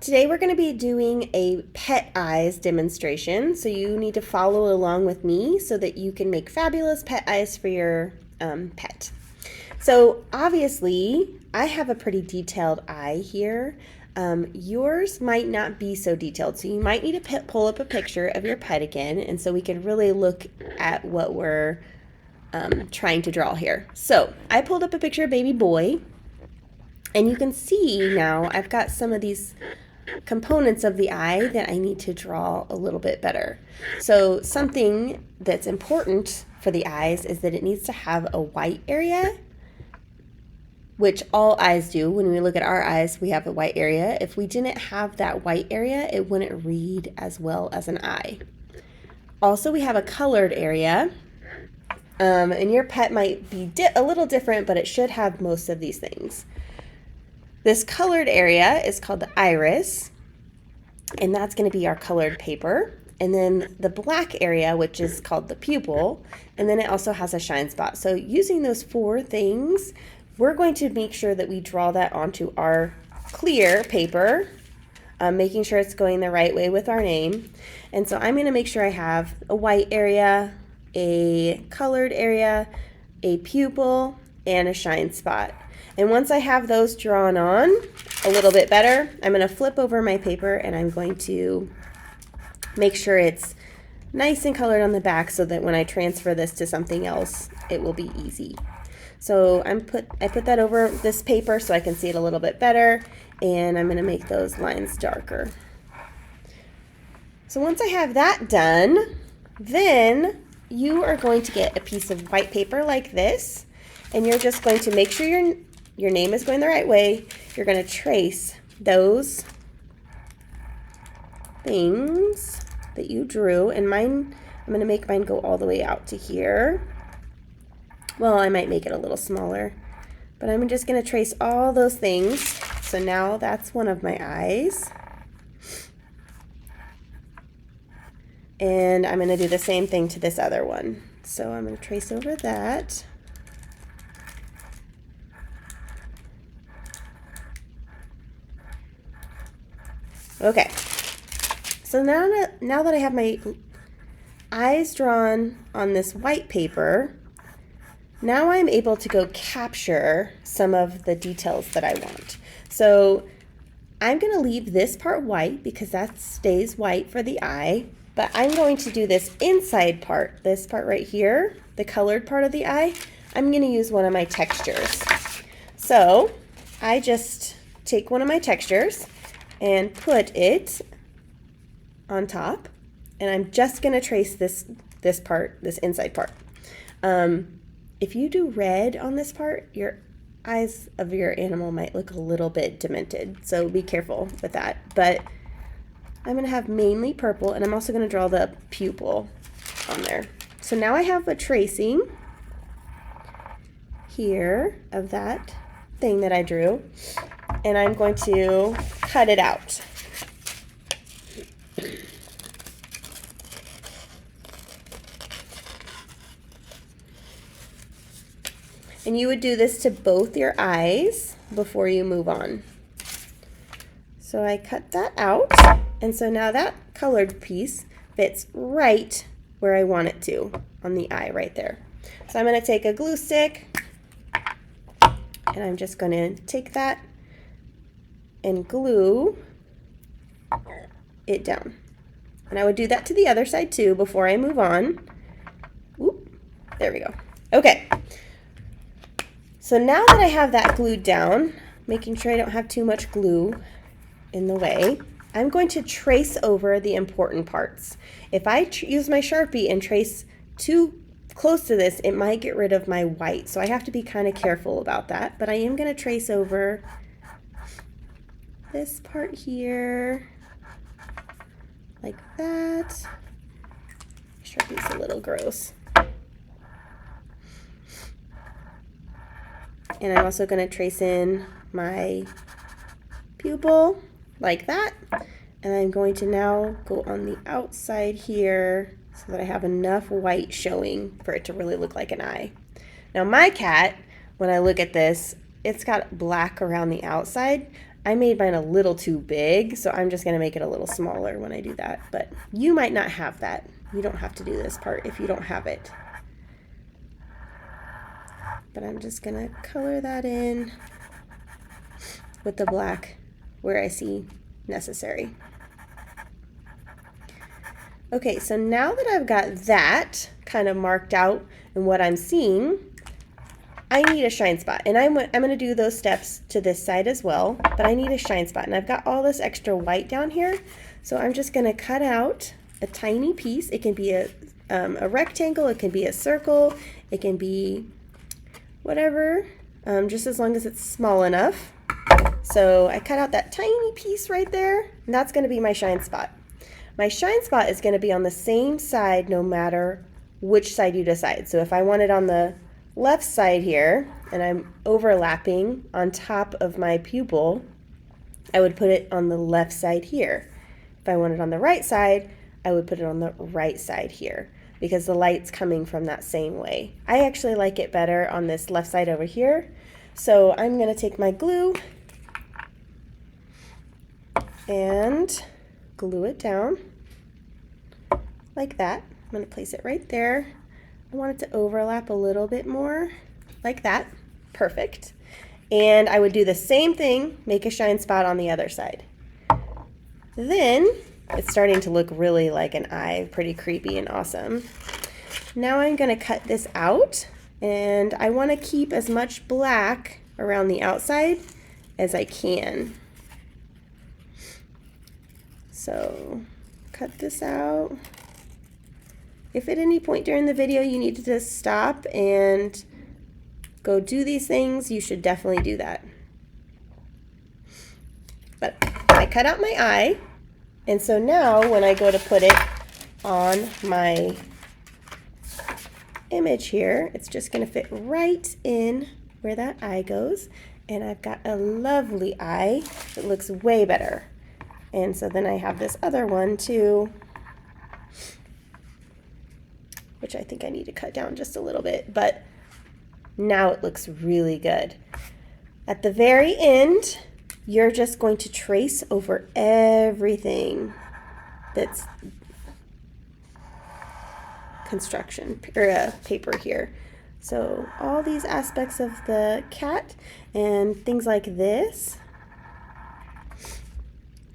Today we're going to be doing a pet eyes demonstration, so you need to follow along with me so that you can make fabulous pet eyes for your pet. So obviously I have a pretty detailed eye here. Yours might not be so detailed, so you might need to pull up a picture of your pet again, and so we can really look at what we're trying to draw here. So I pulled up a picture of baby boy, and you can see now I've got some of these components of the eye that I need to draw a little bit better. So something that's important for the eyes is that it needs to have a white area, which all eyes do. When we look at our eyes, we have a white area. If we didn't have that white area, it wouldn't read as well as an eye. Also, we have a colored area, and your pet might be a little different, but it should have most of these things. This colored area is called the iris, and that's going to be our colored paper. And then the black area, which is called the pupil, and then it also has a shine spot. So using those four things, we're going to make sure that we draw that onto our clear paper, making sure it's going the right way with our name. And so I'm going to make sure I have a white area, a colored area, a pupil, and a shine spot. And once I have those drawn on a little bit better, I'm going to flip over my paper and I'm going to make sure it's nice and colored on the back so that when I transfer this to something else, it will be easy. So I put that over this paper so I can see it a little bit better, and I'm going to make those lines darker. So once I have that done, then you are going to get a piece of white paper like this, and you're just going to make sure your name is going the right way. You're going to trace those things that you drew, and mine, I'm going to make mine go all the way out to here. Well, I might make it a little smaller, but I'm just going to trace all those things. So now that's one of my eyes. And I'm going to do the same thing to this other one. So I'm going to trace over that. Okay, so now that I have my eyes drawn on this white paper, now I'm able to go capture some of the details that I want. So I'm going to leave this part white because that stays white for the eye, but I'm going to do this inside part, this part right here, the colored part of the eye. I'm going to use one of my textures. So I just take one of my textures and put it on top, and I'm just going to trace this part, this inside part. If you do red on this part, your eyes of your animal might look a little bit demented, so be careful with that. But I'm going to have mainly purple, and I'm also going to draw the pupil on there. So now I have a tracing here of that thing that I drew, and I'm going to cut it out. And you would do this to both your eyes before you move on. So I cut that out, and so now that colored piece fits right where I want it to on the eye right there. So I'm going to take a glue stick, and I'm just going to take that and glue it down. And I would do that to the other side too before I move on. Oop, there we go. Okay. So now that I have that glued down, making sure I don't have too much glue in the way, I'm going to trace over the important parts. If I use my Sharpie and trace too close to this, it might get rid of my white. So I have to be kind of careful about that. But I am going to trace over this part here, like that. Sharpie's a little gross. And I'm also going to trace in my pupil like that. And I'm going to now go on the outside here so that I have enough white showing for it to really look like an eye. Now my cat, when I look at this, it's got black around the outside. I made mine a little too big, so I'm just going to make it a little smaller when I do that. But you might not have that. You don't have to do this part if you don't have it. But I'm just going to color that in with the black where I see necessary. Okay, so now that I've got that kind of marked out and what I'm seeing, I need a shine spot. And I'm going to do those steps to this side as well, but I need a shine spot. And I've got all this extra white down here, so I'm just going to cut out a tiny piece. It can be a rectangle, it can be a circle, it can be whatever, just as long as it's small enough. So I cut out that tiny piece right there, and that's going to be my shine spot. My shine spot is going to be on the same side no matter which side you decide. So if I want it on the left side here, and I'm overlapping on top of my pupil, I would put it on the left side here. If I want it on the right side, I would put it on the right side here, because the light's coming from that same way. I actually like it better on this left side over here. So I'm going to take my glue and glue it down like that. I'm going to place it right there. I want it to overlap a little bit more like that. Perfect. And I would do the same thing, make a shine spot on the other side. Then it's starting to look really like an eye, pretty creepy and awesome. Now I'm going to cut this out, and I want to keep as much black around the outside as I can. So cut this out. If at any point during the video you need to just stop and go do these things, you should definitely do that. But I cut out my eye, and so now when I go to put it on my image here, it's just going to fit right in where that eye goes, and I've got a lovely eye that looks way better. And so then I have this other one too, which I think I need to cut down just a little bit, but now it looks really good. At the very end, you're just going to trace over everything that's construction or paper here. So all these aspects of the cat and things like this,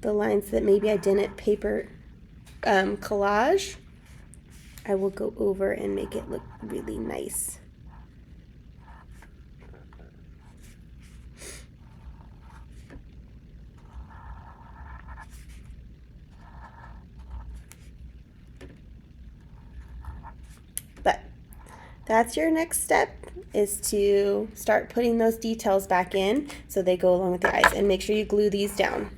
the lines that maybe I didn't paper collage, I will go over and make it look really nice. But that's your next step, is to start putting those details back in so they go along with the eyes, and make sure you glue these down.